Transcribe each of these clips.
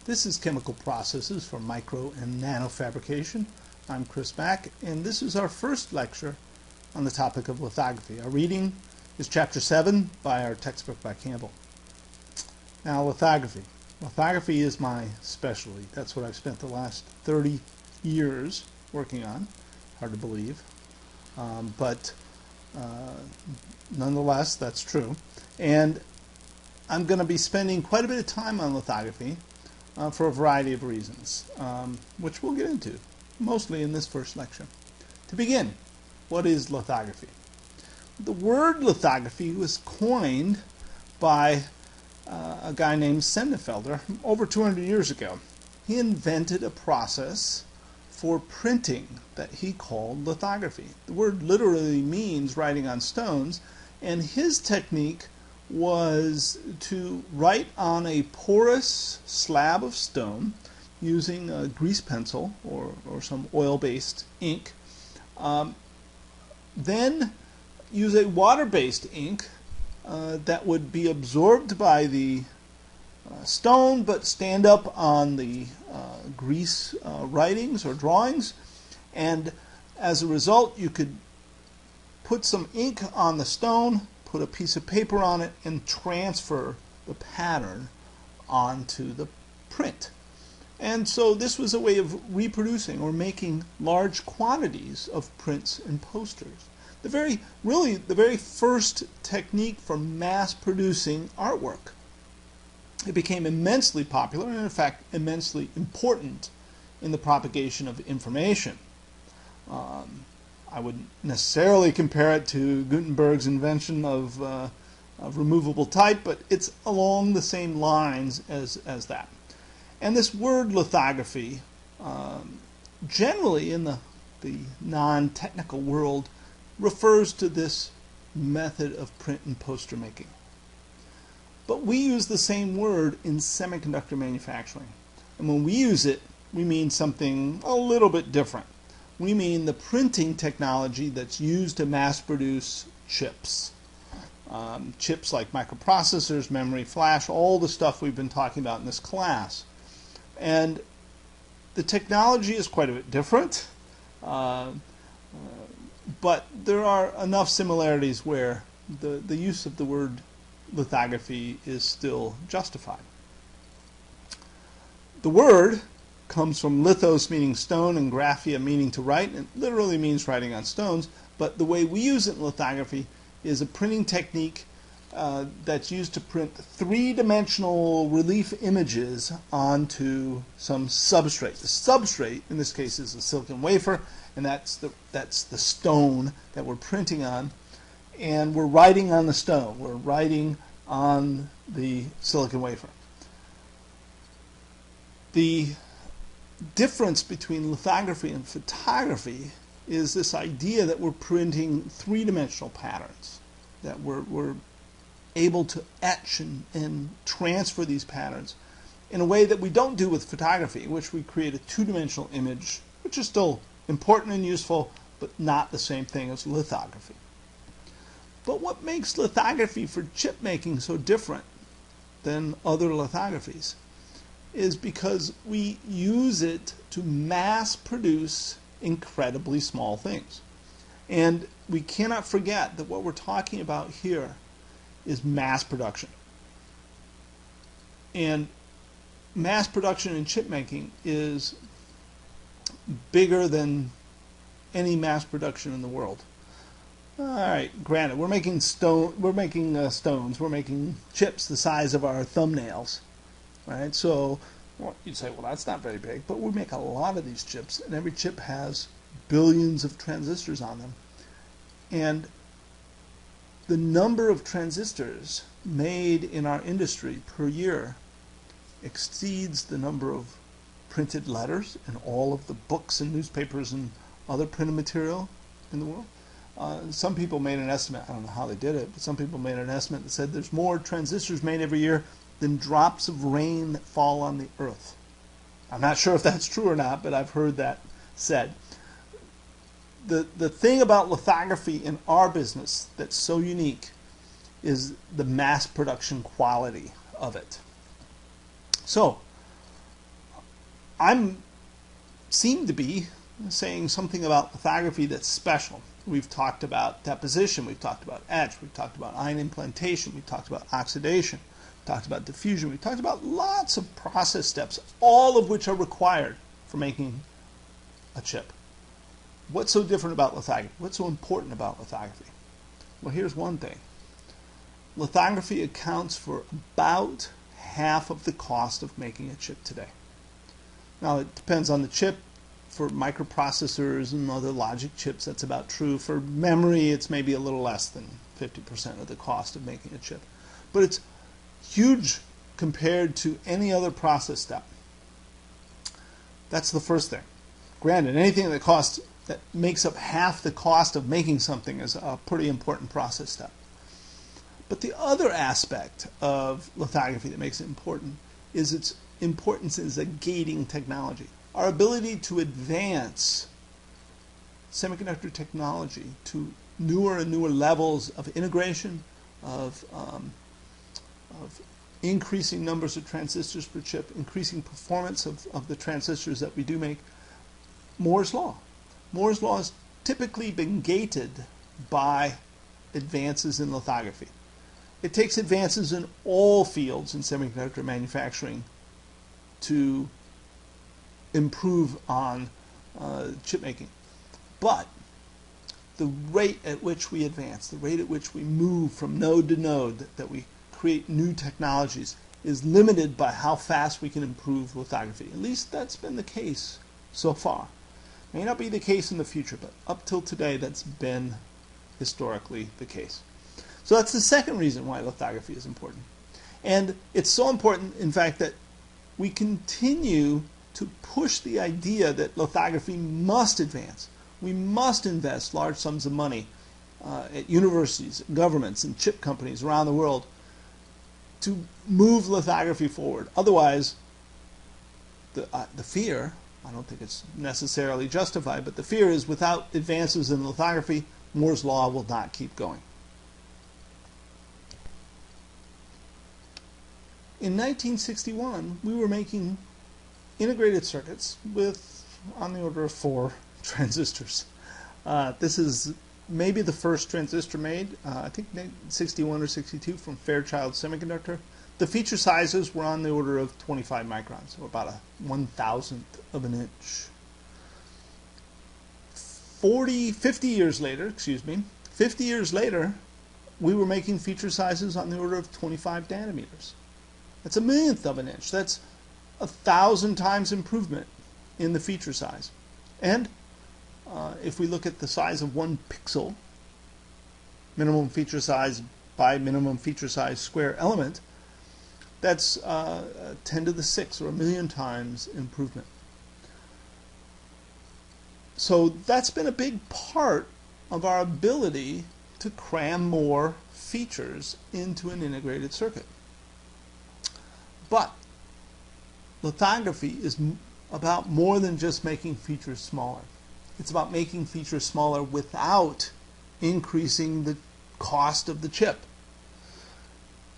This is Chemical Processes for Micro and Nano Fabrication. I'm Chris Mack, and this is our first lecture on the topic of lithography. Our reading is Chapter 7 by our textbook by Campbell. Now, lithography. Lithography is my specialty. That's what I've spent the last 30 years working on. Hard to believe. But nonetheless, that's true. And I'm going to be spending quite a bit of time on lithography for a variety of reasons, which we'll get into, mostly in this first lecture. To begin, what is lithography? The word lithography was coined by a guy named Sennefelder over 200 years ago. He invented a process for printing that he called lithography. The word literally means writing on stones, and his technique was to write on a porous slab of stone using a grease pencil or some oil-based ink. Then use a water-based ink that would be absorbed by the stone but stand up on the grease writings or drawings, and as a result you could put some ink on the stone, put a piece of paper on it, and transfer the pattern onto the print. And so this was a way of reproducing or making large quantities of prints and posters. The very first technique for mass producing artwork. It became immensely popular and in fact immensely important in the propagation of information. I wouldn't necessarily compare it to Gutenberg's invention of removable type, but it's along the same lines as that. And this word lithography, generally in the non-technical world, refers to this method of print and poster making. But we use the same word in semiconductor manufacturing. And when we use it, we mean something a little bit different. We mean the printing technology that's used to mass produce chips. Chips like microprocessors, memory, flash, all the stuff we've been talking about in this class. And the technology is quite a bit different, but there are enough similarities where the use of the word lithography is still justified. The word comes from lithos, meaning stone, and graphia, meaning to write. It literally means writing on stones, but the way we use it in lithography is a printing technique that's used to print three-dimensional relief images onto some substrate. The substrate, in this case, is a silicon wafer, and that's the stone that we're printing on, and we're writing on the stone. We're writing on the silicon wafer. The difference between lithography and photography is this idea that we're printing three-dimensional patterns, that we're able to etch and transfer these patterns in a way that we don't do with photography, in which we create a two-dimensional image, which is still important and useful, but not the same thing as lithography. But what makes lithography for chip making so different than other lithographies is because we use it to mass produce incredibly small things. And we cannot forget that what we're talking about here is mass production. And mass production in chip making is bigger than any mass production in the world. All right, granted, we're making stones, we're making chips the size of our thumbnails. Right? So you'd say, well, that's not very big, but we make a lot of these chips, and every chip has billions of transistors on them. And the number of transistors made in our industry per year exceeds the number of printed letters in all of the books and newspapers and other printed material in the world. Some people made an estimate, I don't know how they did it, but some people made an estimate that said there's more transistors made every year than drops of rain that fall on the earth. I'm not sure if that's true or not, but I've heard that said. The thing about lithography in our business that's so unique is the mass production quality of it. So I'm seem to be saying something about lithography that's special. We've talked about deposition, we've talked about etch, we've talked about ion implantation, we've talked about oxidation, we've talked about diffusion, we've talked about lots of process steps, all of which are required for making a chip. What's so different about lithography? What's so important about lithography? Well, here's one thing. Lithography accounts for about half of the cost of making a chip today. Now, it depends on the chip. For microprocessors and other logic chips, that's about true. For memory, it's maybe a little less than 50% of the cost of making a chip. But it's huge compared to any other process step. That's the first thing. Granted, anything that makes up half the cost of making something is a pretty important process step. But the other aspect of lithography that makes it important is its importance as a gating technology. Our ability to advance semiconductor technology to newer and newer levels of integration, of increasing numbers of transistors per chip, increasing performance of the transistors that we do make. Moore's Law. Moore's Law has typically been gated by advances in lithography. It takes advances in all fields in semiconductor manufacturing to improve on chip making. But the rate at which we advance, the rate at which we move from node to node, that we create new technologies, is limited by how fast we can improve lithography. At least that's been the case so far. May not be the case in the future, but up till today that's been historically the case. So that's the second reason why lithography is important. And it's so important, in fact, that we continue to push the idea that lithography must advance. We must invest large sums of money at universities, governments, and chip companies around the world to move lithography forward. Otherwise, the fear, I don't think it's necessarily justified, but the fear is without advances in lithography, Moore's Law will not keep going. In 1961, we were making integrated circuits with on the order of 4 transistors. This is maybe the first transistor made, I think 61 or 62 from Fairchild Semiconductor. The feature sizes were on the order of 25 microns, or about a 1,000th of an inch. 50 years later, we were making feature sizes on the order of 25 nanometers. That's a millionth of an inch. That's 1,000 times improvement in the feature size. And if we look at the size of 1 pixel, minimum feature size by minimum feature size square element, that's 10 to the 6 or a million times improvement. So that's been a big part of our ability to cram more features into an integrated circuit. But lithography is about more than just making features smaller. It's about making features smaller without increasing the cost of the chip.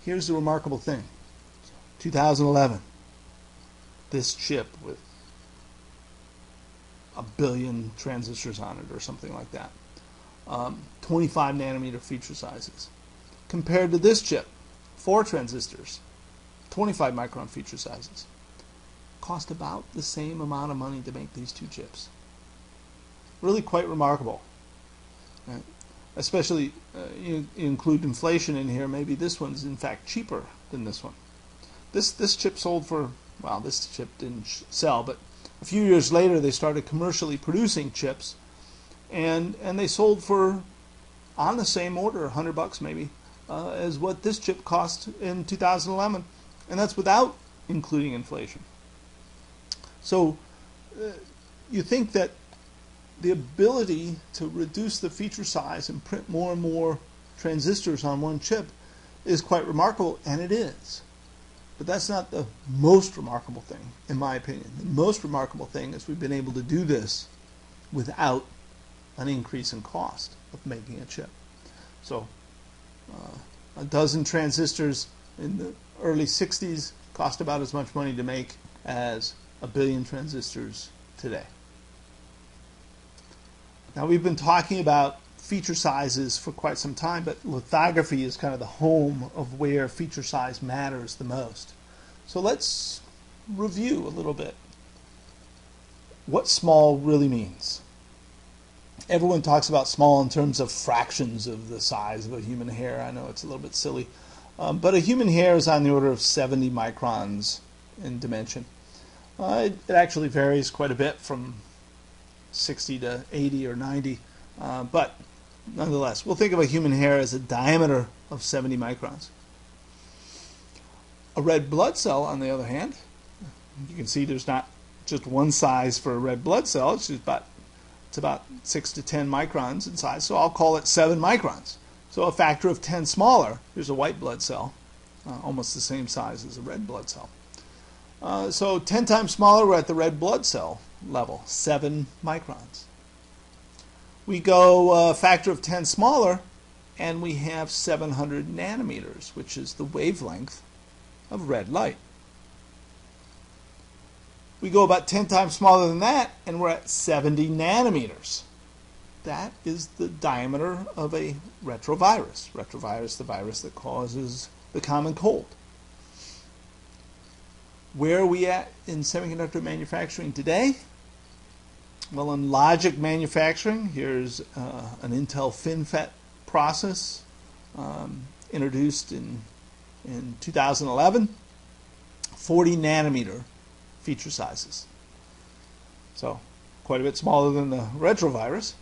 Here's the remarkable thing. 2011, this chip with 1 billion transistors on it or something like that. 25 nanometer feature sizes. Compared to this chip, 4 transistors, 25 micron feature sizes. Cost about the same amount of money to make these 2 chips. Really quite remarkable. Right? Especially, you include inflation in here, maybe this one's in fact cheaper than this one. This chip sold for, well, this chip didn't sell, but a few years later they started commercially producing chips, and they sold for, on the same order, $100 maybe, as what this chip cost in 2011, and that's without including inflation. So you think that the ability to reduce the feature size and print more and more transistors on one chip is quite remarkable, and it is. But that's not the most remarkable thing, in my opinion. The most remarkable thing is we've been able to do this without an increase in cost of making a chip. So a dozen transistors in the early 60s cost about as much money to make as a billion transistors today. Now, we've been talking about feature sizes for quite some time, but lithography is kind of the home of where feature size matters the most. So let's review a little bit what small really means. Everyone talks about small in terms of fractions of the size of a human hair. I know it's a little bit silly, but a human hair is on the order of 70 microns in dimension. It actually varies quite a bit from 60 to 80 or 90, but nonetheless, we'll think of a human hair as a diameter of 70 microns. A red blood cell, on the other hand, you can see there's not just one size for a red blood cell. It's about 6 to 10 microns in size, so I'll call it 7 microns. So a factor of 10 smaller. Here's a white blood cell, almost the same size as a red blood cell. So 10 times smaller, we're at the red blood cell level, 7 microns. We go a factor of 10 smaller, and we have 700 nanometers, which is the wavelength of red light. We go about 10 times smaller than that, and we're at 70 nanometers. That is the diameter of a retrovirus. Retrovirus, the virus that causes the common cold. Where are we at in semiconductor manufacturing today? Well, in logic manufacturing, here's an Intel FinFET process introduced in 2011, 40 nanometer feature sizes. So quite a bit smaller than the retrovirus.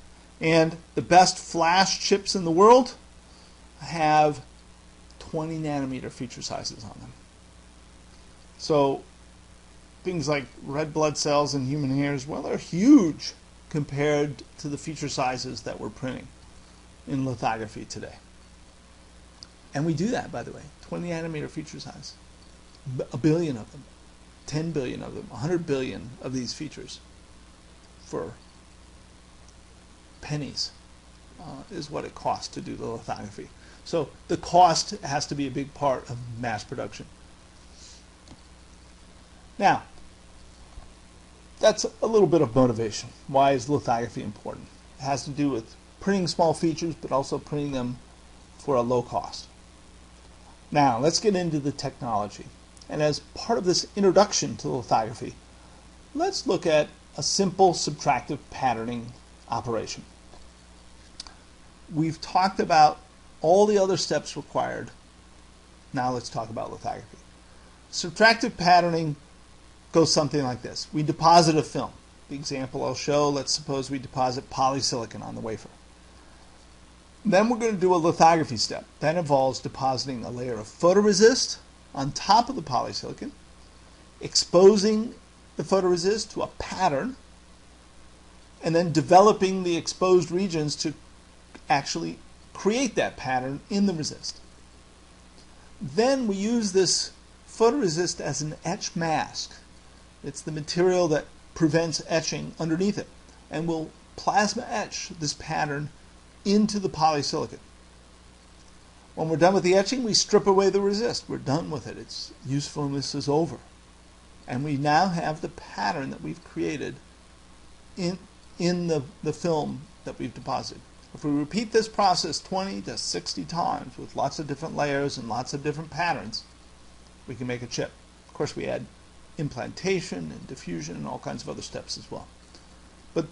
And the best flash chips in the world have 20 nanometer feature sizes on them. So things like red blood cells and human hairs, well, they're huge compared to the feature sizes that we're printing in lithography today. And we do that, by the way, 20 nanometer feature size. A billion of them, 10 billion of them, 100 billion of these features for pennies is what it costs to do the lithography. So the cost has to be a big part of mass production. Now, that's a little bit of motivation. Why is lithography important? It has to do with printing small features, but also printing them for a low cost. Now, let's get into the technology. And as part of this introduction to lithography, let's look at a simple subtractive patterning operation. We've talked about all the other steps required. Now let's talk about lithography. Subtractive patterning goes something like this. We deposit a film. The example I'll show, let's suppose we deposit polysilicon on the wafer. Then we're going to do a lithography step. That involves depositing a layer of photoresist on top of the polysilicon, exposing the photoresist to a pattern, and then developing the exposed regions to actually create that pattern in the resist. Then we use this photoresist as an etch mask. It's the material that prevents etching underneath it, and we'll plasma etch this pattern into the polysilicon. When we're done with the etching, we strip away the resist. We're done with it. Its usefulness is over. And we now have the pattern that we've created in the film that we've deposited. If we repeat this process 20 to 60 times with lots of different layers and lots of different patterns, we can make a chip. Of course, we add implantation and diffusion and all kinds of other steps as well. But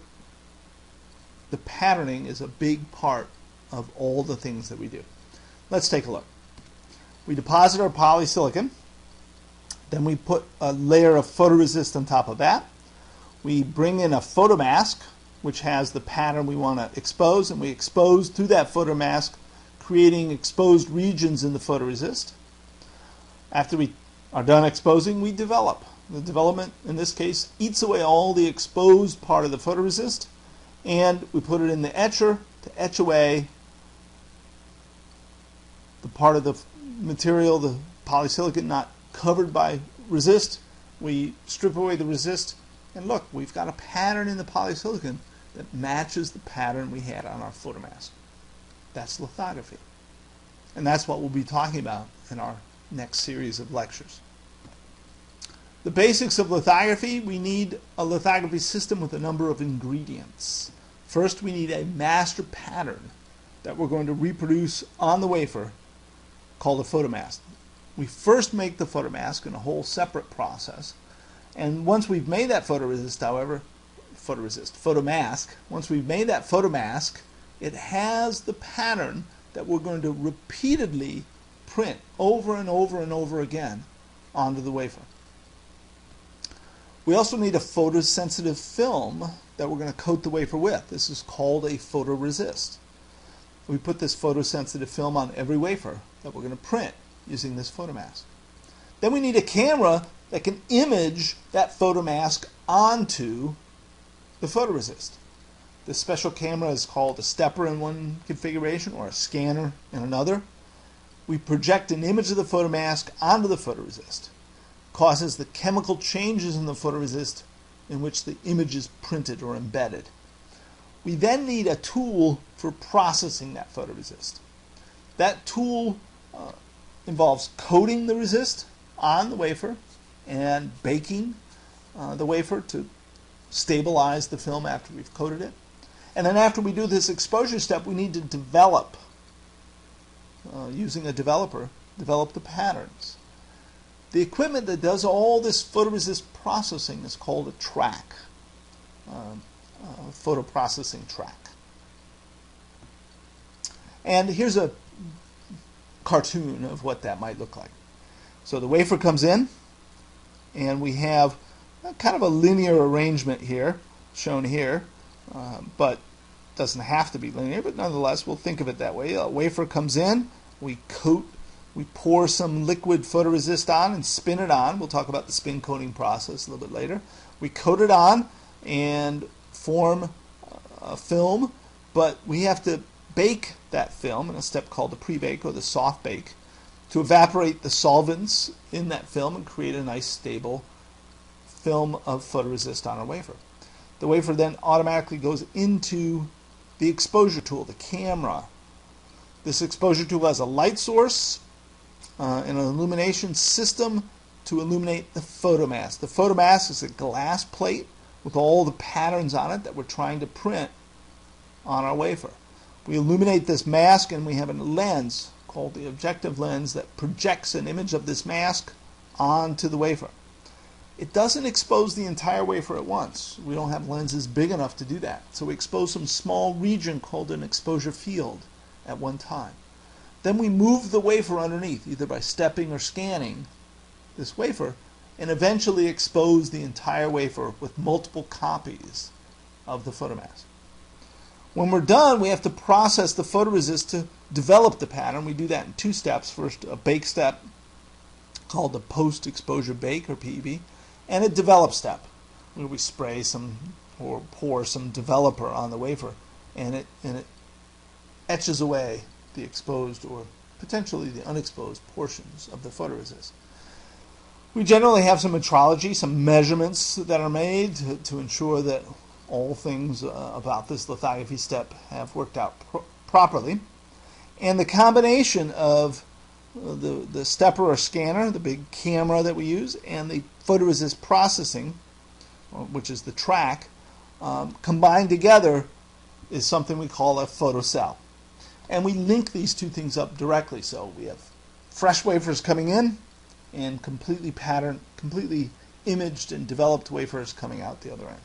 the patterning is a big part of all the things that we do. Let's take a look. We deposit our polysilicon. Then we put a layer of photoresist on top of that. We bring in a photomask, which has the pattern we want to expose, and we expose through that photomask, creating exposed regions in the photoresist. After we are done exposing, we develop. The development, in this case, eats away all the exposed part of the photoresist, and we put it in the etcher to etch away the part of the material, the polysilicon, not covered by resist. We strip away the resist, and look, we've got a pattern in the polysilicon that matches the pattern we had on our photomask. That's lithography. And that's what we'll be talking about in our next series of lectures. The basics of lithography: we need a lithography system with a number of ingredients. First, we need a master pattern that we're going to reproduce on the wafer called a photomask. We first make the photomask in a whole separate process, and once we've made that photomask, once we've made that photomask, it has the pattern that we're going to repeatedly print over and over and over again onto the wafer. We also need a photosensitive film that we're going to coat the wafer with. This is called a photoresist. We put this photosensitive film on every wafer that we're going to print using this photomask. Then we need a camera that can image that photomask onto the photoresist. This special camera is called a stepper in one configuration or a scanner in another. We project an image of the photomask onto the photoresist. It causes the chemical changes in the photoresist in which the image is printed or embedded. We then need a tool for processing that photoresist. That tool involves coating the resist on the wafer and baking the wafer to stabilize the film after we've coated it. And then after we do this exposure step, we need to develop, using a developer, develop the patterns. The equipment that does all this photoresist processing is called a track, photo processing track. And here's a cartoon of what that might look like. So the wafer comes in, and we have kind of a linear arrangement here, shown here, but doesn't have to be linear, but nonetheless we'll think of it that way. A wafer comes in, we pour some liquid photoresist on and spin it on. We'll talk about the spin coating process a little bit later. We coat it on and form a film, but we have to bake that film in a step called the pre-bake or the soft bake to evaporate the solvents in that film and create a nice stable film of photoresist on our wafer. The wafer then automatically goes into the exposure tool, the camera. This exposure tool has a light source and an illumination system to illuminate the photomask. The photomask is a glass plate with all the patterns on it that we're trying to print on our wafer. We illuminate this mask, and we have a lens called the objective lens that projects an image of this mask onto the wafer. It doesn't expose the entire wafer at once. We don't have lenses big enough to do that. So we expose some small region called an exposure field at one time. Then we move the wafer underneath, either by stepping or scanning this wafer, and eventually expose the entire wafer with multiple copies of the photomask. When we're done, we have to process the photoresist to develop the pattern. We do that in two steps. First, a bake step called the post-exposure bake, or PEB, and a develop step, where we spray some or pour some developer on the wafer, and it etches away the exposed or potentially the unexposed portions of the photoresist. We generally have some metrology, some measurements that are made to ensure that all things about this lithography step have worked out properly. And the combination of the stepper or scanner, the big camera that we use, and the photoresist processing, which is the track, combined together is something we call a photocell. And we link these two things up directly. So we have fresh wafers coming in and completely patterned, completely imaged and developed wafers coming out the other end.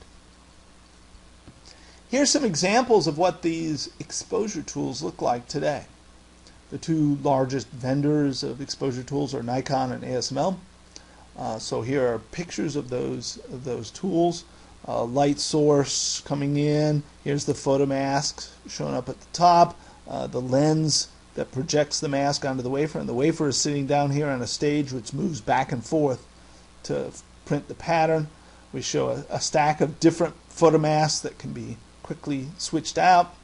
Here's some examples of what these exposure tools look like today. The two largest vendors of exposure tools are Nikon and ASML. So here are pictures of those tools. Light source coming in. Here's the photomask showing up at the top. The lens that projects the mask onto the wafer, and the wafer is sitting down here on a stage which moves back and forth to print the pattern. We show a stack of different photomasks that can be quickly switched out,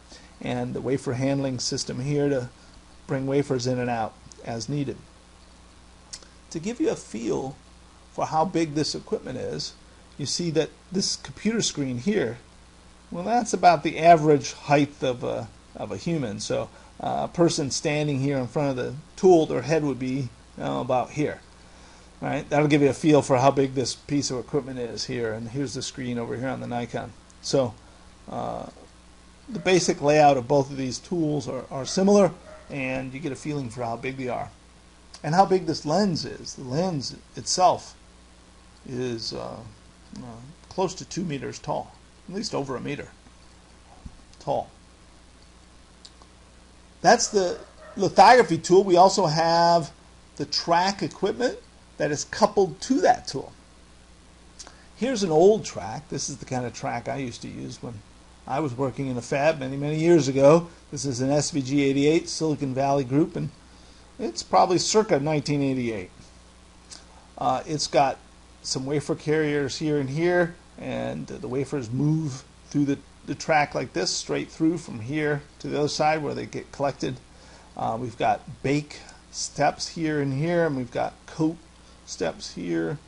and the wafer handling system here to bring wafers in and out as needed. To give you a feel for how big this equipment is, you see that this computer screen here, well, that's about the average height of a human. So a person standing here in front of the tool, their head would be about here. All right, that'll give you a feel for how big this piece of equipment is here, and here's the screen over here on the Nikon. So the basic layout of both of these tools are similar, and you get a feeling for how big they are. And how big this lens is. The lens itself is close to 2 meters tall, at least over a meter tall. That's the lithography tool. We also have the track equipment that is coupled to that tool. Here's an old track. This is the kind of track I used to use when I was working in a fab many years ago. This is an SVG88 Silicon Valley group, and it's probably circa 1988. It's got some wafer carriers here and here, and the wafers move through the track like this, straight through from here to the other side where they get collected. We've got bake steps here and here, and we've got coat steps here.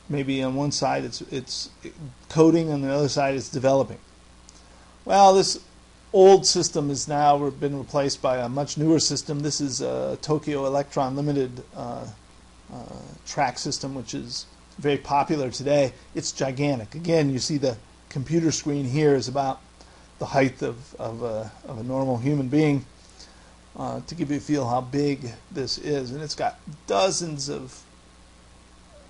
Maybe on one side it's coating, on the other side it's developing. Well, this old system has now been replaced by a much newer system. This is a Tokyo Electron Limited track system, which is very popular today. It's gigantic. Again, you see the computer screen here is about the height of a normal human being, to give you a feel how big this is. And it's got dozens of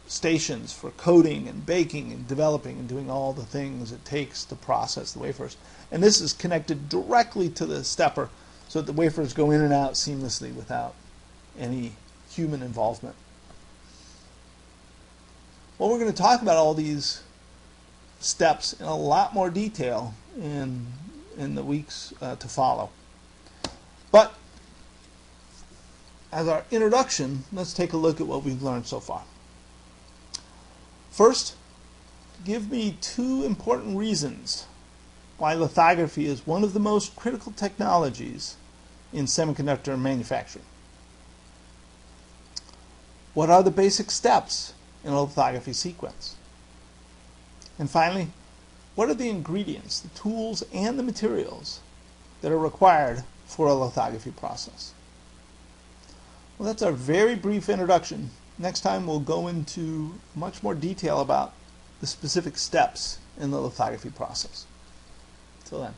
stations for coating and baking and developing and doing all the things it takes to process the wafers. And this is connected directly to the stepper so that the wafers go in and out seamlessly without any human involvement. Well, we're going to talk about all these steps in a lot more detail in the weeks to follow. But as our introduction, let's take a look at what we've learned so far. First, give me 2 important reasons why lithography is one of the most critical technologies in semiconductor manufacturing. What are the basic steps in a lithography sequence? And finally, what are the ingredients, the tools, and the materials that are required for a lithography process? Well, that's our very brief introduction. Next time we'll go into much more detail about the specific steps in the lithography process. Till then.